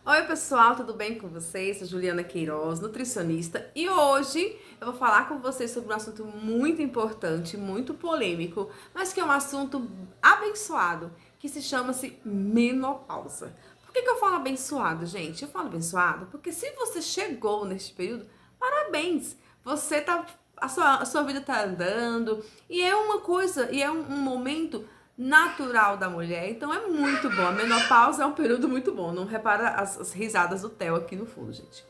Oi pessoal, tudo bem com vocês? Sou Juliana Queiroz, nutricionista, e hoje eu vou falar com vocês sobre um assunto muito importante, muito polêmico, mas que é um assunto abençoado, que se chama-se menopausa. Por que eu falo abençoado, gente? Eu falo abençoado porque se você chegou neste período, parabéns! Você tá, a sua vida tá andando, e é uma coisa, e é um momento natural da mulher, então é muito bom. A menopausa é um período muito bom. Não repara as risadas do Theo aqui no fundo, gente.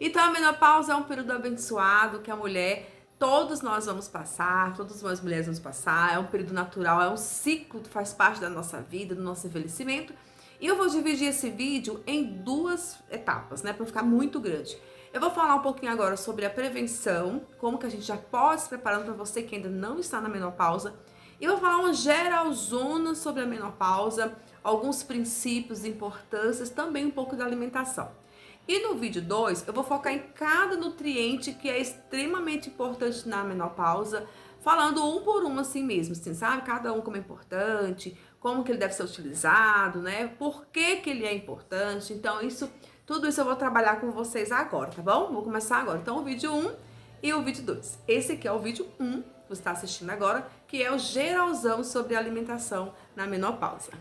Então a menopausa é um período abençoado que a mulher, todos nós vamos passar, todas nós mulheres vamos passar. É um período natural, é um ciclo que faz parte da nossa vida, do nosso envelhecimento. E eu vou dividir esse vídeo em duas etapas, né, para não ficar muito grande. Eu vou falar um pouquinho agora sobre a prevenção, como que a gente já pode se preparando para você que ainda não está na menopausa. E vou falar uma geralzona sobre a menopausa, alguns princípios, importâncias, também um pouco da alimentação. E no vídeo 2, eu vou focar em cada nutriente que é extremamente importante na menopausa, falando um por um assim mesmo, assim, sabe? Cada um como é importante, como que ele deve ser utilizado, né? Por que que ele é importante. Então, tudo isso eu vou trabalhar com vocês agora, tá bom? Vou começar agora. Então, o vídeo 1 e o vídeo 2. Esse aqui é o vídeo 1, que você está assistindo agora, que é o geralzão sobre alimentação na menopausa.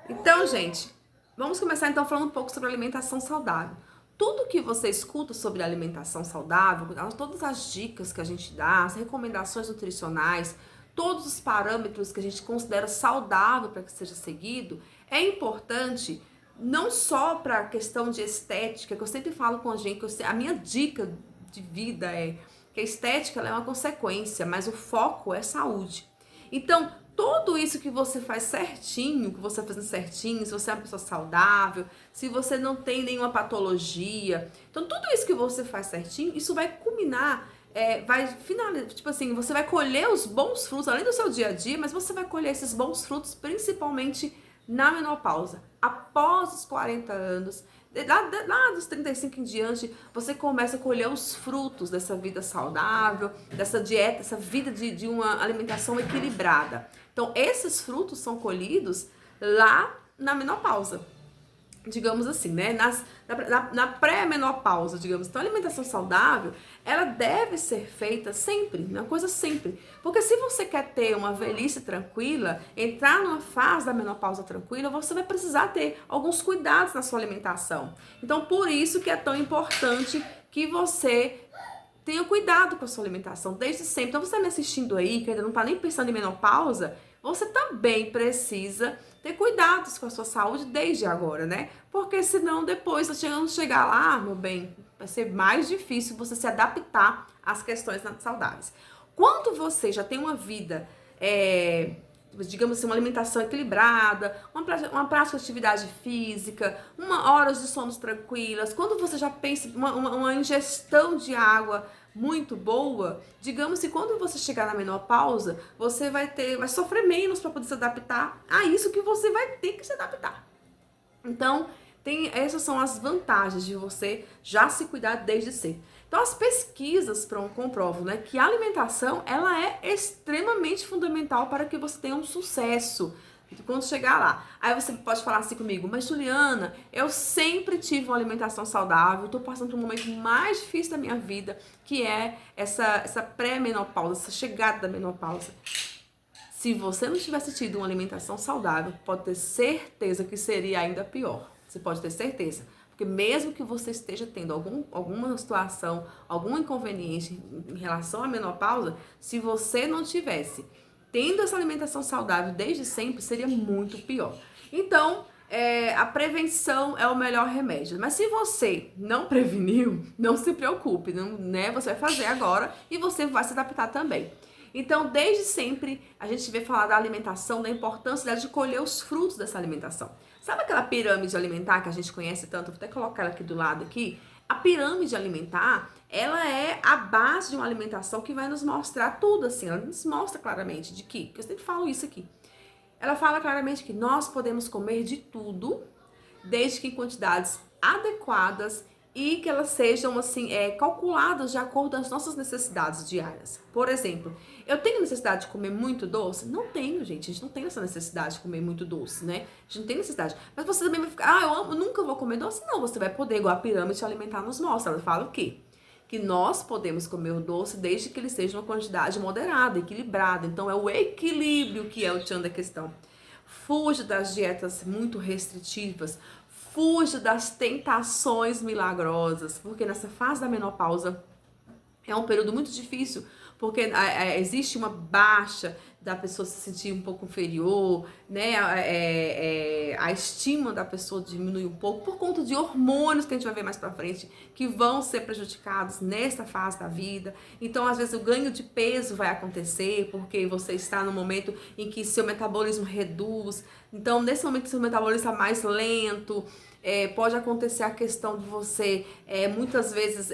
Então, gente, vamos começar então falando um pouco sobre alimentação saudável. Tudo que você escuta sobre alimentação saudável, todas as dicas que a gente dá, as recomendações nutricionais, todos os parâmetros que a gente considera saudável para que seja seguido, é importante não só para a questão de estética, que eu sempre falo com a gente, a minha dica de vida é que a estética ela é uma consequência, mas o foco é saúde. Então, tudo isso que você faz certinho, que você está fazendo certinho, se você é uma pessoa saudável, se você não tem nenhuma patologia, então tudo isso que você faz certinho, isso vai culminar, vai finalizar, tipo assim, você vai colher os bons frutos, além do seu dia a dia, mas você vai colher esses bons frutos principalmente na menopausa, após os 40 anos, lá dos 35 em diante, você começa a colher os frutos dessa vida saudável, dessa dieta, essa vida de uma alimentação equilibrada. Então, esses frutos são colhidos na menopausa, digamos assim, né? Na pré-menopausa, digamos. Então, a alimentação saudável, ela deve ser feita sempre, uma coisa sempre. Porque se você quer ter uma velhice tranquila, entrar numa fase da menopausa tranquila, você vai precisar ter alguns cuidados na sua alimentação. Então, por isso que é tão importante que você tenha cuidado com a sua alimentação desde sempre. Então, você está me assistindo aí, que ainda não está nem pensando em menopausa, você também precisa ter cuidados com a sua saúde desde agora, né? Porque senão depois, chegando chegar lá, meu bem, vai ser mais difícil você se adaptar às questões saudáveis. Quando você já tem uma vida, digamos assim, uma alimentação equilibrada, uma prática de atividade física, horas de sono tranquilas, quando você já pensa uma ingestão de água muito boa, digamos que quando você chegar na menopausa, você vai sofrer menos para poder se adaptar a isso que você vai ter que se adaptar. Então, essas são as vantagens de você já se cuidar desde cedo. Então, as pesquisas comprovam, né, que a alimentação ela é extremamente fundamental para que você tenha um sucesso quando chegar lá. Aí você pode falar assim comigo, mas Juliana, eu sempre tive uma alimentação saudável, estou passando por um momento mais difícil da minha vida, que é essa pré-menopausa, essa chegada da menopausa. Se você não tivesse tido uma alimentação saudável, pode ter certeza que seria ainda pior. Você pode ter certeza. Porque mesmo que você esteja tendo alguma situação, algum inconveniente em relação à menopausa, se você não tivesse tendo essa alimentação saudável desde sempre, seria muito pior. Então, a prevenção é o melhor remédio. Mas se você não preveniu, não se preocupe, não, né? Você vai fazer agora e você vai se adaptar também. Então, desde sempre, a gente vê falar da alimentação, da importância de colher os frutos dessa alimentação. Sabe aquela pirâmide alimentar que a gente conhece tanto? Vou até colocar ela aqui do lado aqui. A pirâmide alimentar, ela é a base de uma alimentação que vai nos mostrar tudo, assim. Ela nos mostra claramente de que eu sempre falo isso aqui. Ela fala claramente que nós podemos comer de tudo, desde que em quantidades adequadas e que elas sejam assim calculadas de acordo com as nossas necessidades diárias. Por exemplo, eu tenho necessidade de comer muito doce? Não tenho, gente. A gente não tem essa necessidade de comer muito doce, né? A gente não tem necessidade. Mas você também vai ficar, eu amo, nunca vou comer doce? Não, você vai poder, igual a pirâmide alimentar nos mostra. Ela fala o quê? Que nós podemos comer o doce desde que ele seja uma quantidade moderada, equilibrada. Então é o equilíbrio que é o tchan da questão. Fuja das dietas muito restritivas, fuja das tentações milagrosas, porque nessa fase da menopausa é um período muito difícil, porque existe uma baixa da pessoa se sentir um pouco inferior, né? A estima da pessoa diminui um pouco por conta de hormônios que a gente vai ver mais pra frente, que vão ser prejudicados nessa fase da vida. Então, às vezes, o ganho de peso vai acontecer, porque você está no momento em que seu metabolismo reduz. Então, nesse momento que seu metabolismo está mais lento, pode acontecer a questão de você muitas vezes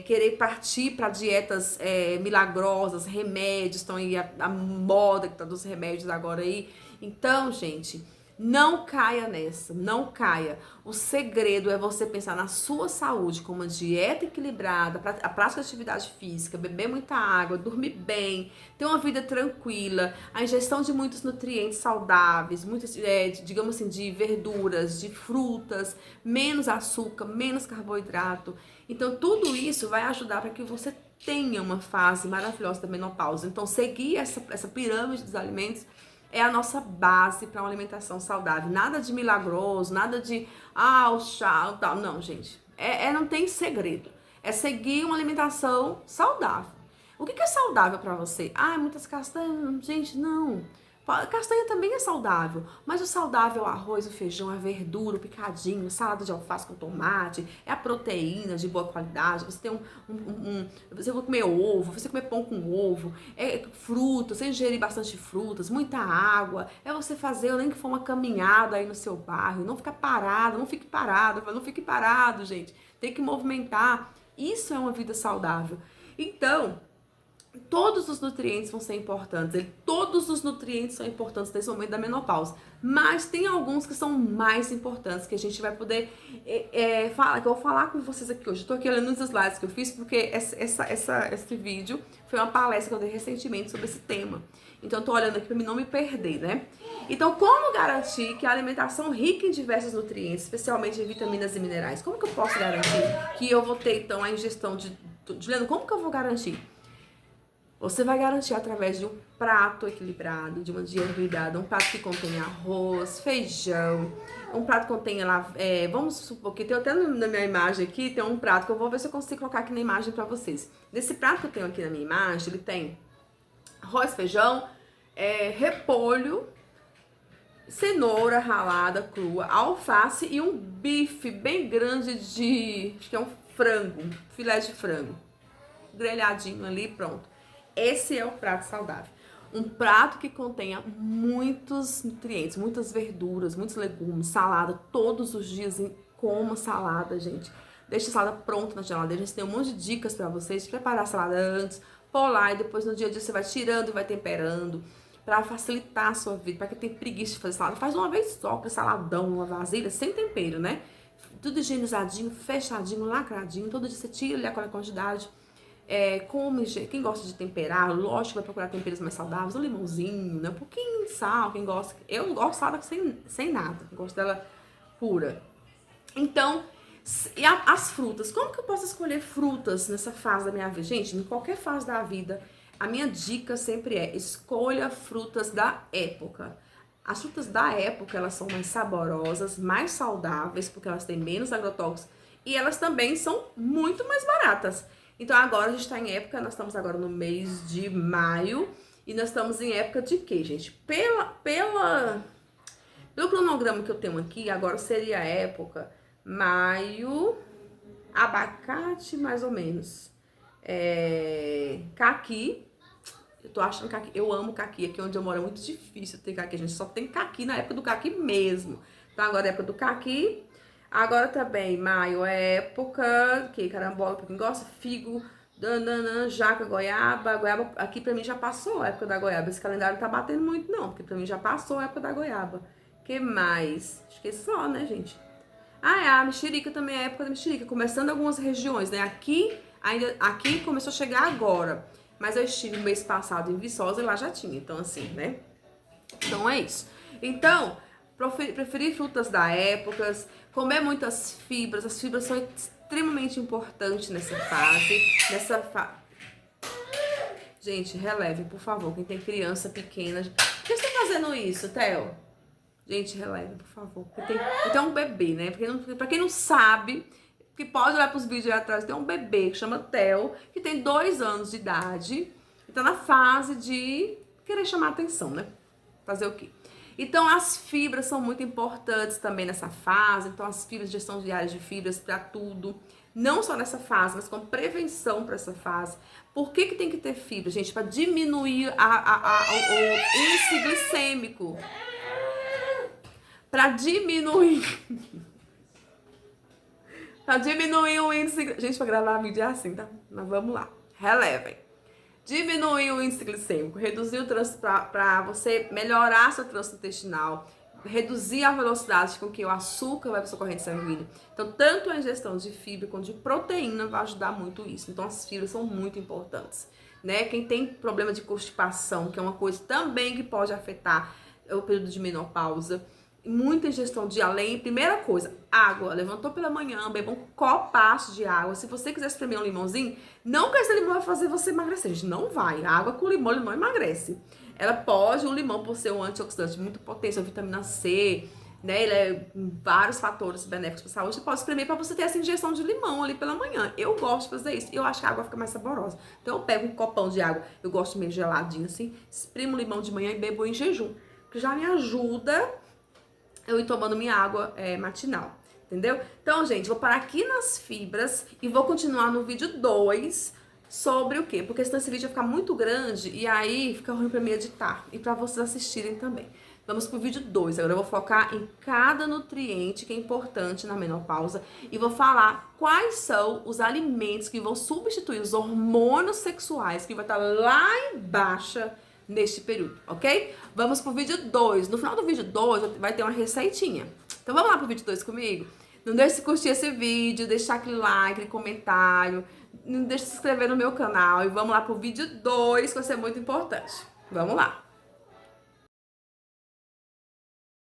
querer partir para dietas milagrosas, remédios, estão aí a moda que tá dos remédios agora aí. Então, gente, não caia nessa, não caia. O segredo é você pensar na sua saúde com uma dieta equilibrada, a prática de atividade física, beber muita água, dormir bem, ter uma vida tranquila, a ingestão de muitos nutrientes saudáveis, muitas, digamos assim, de verduras, de frutas, menos açúcar, menos carboidrato. Então, tudo isso vai ajudar para que você tenha uma fase maravilhosa da menopausa. Então, seguir essa pirâmide dos alimentos é a nossa base para uma alimentação saudável. Nada de milagroso, nada de o chá, tal. Não, gente. Não tem segredo. É seguir uma alimentação saudável. O que é saudável para você? Muitas castanhas. Gente, não. Castanha também é saudável, mas o saudável é o arroz, o feijão, a verdura, o picadinho, salada de alface com tomate, é a proteína de boa qualidade, você tem você vai comer ovo, você comer pão com ovo, frutas, você ingerir bastante frutas, muita água, é você fazer, nem que for uma caminhada aí no seu bairro, não ficar parado, não fique parado, gente, tem que movimentar, isso é uma vida saudável. Então, todos os nutrientes vão ser importantes, todos os nutrientes são importantes nesse momento da menopausa, mas tem alguns que são mais importantes, que a gente vai poder falar, que eu vou falar com vocês aqui hoje. Eu tô aqui olhando os slides que eu fiz, porque esse vídeo foi uma palestra que eu dei recentemente sobre esse tema, então eu tô olhando aqui para mim não me perder, né? Então, como garantir que a alimentação rica em diversos nutrientes, especialmente em vitaminas e minerais, como que eu posso garantir que eu vou ter, então, a ingestão de Juliana, como que eu vou garantir? Você vai garantir através de um prato equilibrado, de uma dieta equilibrada, um prato que contém arroz, feijão, um prato que contém lá, vamos supor que tem até na minha imagem aqui, tem um prato que eu vou ver se eu consigo colocar aqui na imagem pra vocês. Nesse prato que eu tenho aqui na minha imagem, ele tem arroz, feijão, repolho, cenoura ralada, crua, alface e um bife bem grande acho que é um frango, filé de frango, grelhadinho ali, pronto. Esse é o prato saudável. Um prato que contenha muitos nutrientes, muitas verduras, muitos legumes, salada todos os dias. Coma salada, gente. Deixe a salada pronta na geladeira. A gente tem um monte de dicas para vocês de preparar a salada antes, pôr lá e depois no dia a dia você vai tirando e vai temperando para facilitar a sua vida. Para quem tem preguiça de fazer salada, faz uma vez só, para saladão, uma vasilha, sem tempero, né? Tudo higienizadinho, fechadinho, lacradinho. Todo dia você tira ali aquela quantidade. Come, quem gosta de temperar, lógico, vai procurar temperos mais saudáveis, um limãozinho, né? Um pouquinho de sal, quem gosta. Eu gosto de salada sem nada, eu gosto dela pura. Então, e as frutas, como que eu posso escolher frutas nessa fase da minha vida? Gente, em qualquer fase da vida, a minha dica sempre é: escolha frutas da época. As frutas da época, elas são mais saborosas, mais saudáveis, porque elas têm menos agrotóxicos e elas também são muito mais baratas. Então agora a gente tá em época, nós estamos agora no mês de maio e nós estamos em época de quê, gente? Pelo cronograma que eu tenho aqui, agora seria a época maio, abacate mais ou menos, caqui. Eu tô achando caqui, eu amo caqui, aqui onde eu moro é muito difícil ter caqui, a gente só tem caqui na época do caqui mesmo. Então agora é a época do caqui. Agora também, maio é época, que carambola pra quem gosta, figo, jaca, goiaba. Goiaba, aqui pra mim já passou a época da goiaba. Esse calendário não tá batendo muito não, porque pra mim já passou a época da goiaba. Que mais? Acho que é só, né, gente? Ah, a mexerica também é a época da mexerica, começando em algumas regiões, né? Aqui começou a chegar agora. Mas eu estive no mês passado em Viçosa e lá já tinha, então assim, né? Então é isso. Então, preferir frutas da época, comer muitas fibras. As fibras são extremamente importantes nessa fase. Gente, releve, por favor. Quem tem criança pequena. Por que você tá fazendo isso, Theo? Gente, releve, por favor. Eu tenho um bebê, né? Pra quem não sabe, que pode olhar pros vídeos aí atrás, tem um bebê que chama Theo, que tem 2 anos de idade. E tá na fase de querer chamar atenção, né? Fazer o quê? Então, as fibras são muito importantes também nessa fase. Então, as fibras, gestão diária de fibras para tudo. Não só nessa fase, mas com prevenção para essa fase. Por que tem que ter fibra, gente? Para diminuir o índice glicêmico. Para diminuir... Pra diminuir o índice... Gente, pra gravar vídeo é assim, tá? Mas vamos lá. Relevem. Diminuir o índice glicêmico, reduzir o trânsito para você melhorar seu trânsito intestinal, reduzir a velocidade com que o açúcar vai para sua corrente sanguínea. Então, tanto a ingestão de fibra quanto de proteína vai ajudar muito isso. Então, as fibras são muito importantes, né? Quem tem problema de constipação, que é uma coisa também que pode afetar o período de menopausa, muita ingestão de além. Primeira coisa, água. Levantou pela manhã, beba um copaço de água. Se você quiser espremer um limãozinho, não que esse limão vai fazer você emagrecer, gente, não vai. A água com limão emagrece. Ela pode, o limão por ser um antioxidante muito potente, a vitamina C, né? Ele é vários fatores benéficos para a saúde. Você pode espremer para você ter essa ingestão de limão ali pela manhã. Eu gosto de fazer isso. Eu acho que a água fica mais saborosa. Então eu pego um copão de água, eu gosto meio geladinho assim, espremo o limão de manhã e bebo em jejum, que já me ajuda eu ir tomando minha água matinal, entendeu? Então, gente, vou parar aqui nas fibras e vou continuar no vídeo 2 sobre o quê? Porque senão esse vídeo vai ficar muito grande e aí fica ruim pra mim editar e pra vocês assistirem também. Vamos pro vídeo 2. Agora eu vou focar em cada nutriente que é importante na menopausa e vou falar quais são os alimentos que vão substituir os hormônios sexuais que vai estar lá embaixo neste período, ok? Vamos pro vídeo 2. No final do vídeo 2 vai ter uma receitinha. Então vamos lá pro vídeo 2 comigo? Não deixe de curtir esse vídeo, deixar aquele like, aquele comentário. Não deixe de se inscrever no meu canal. E vamos lá pro vídeo 2, que vai ser muito importante. Vamos lá.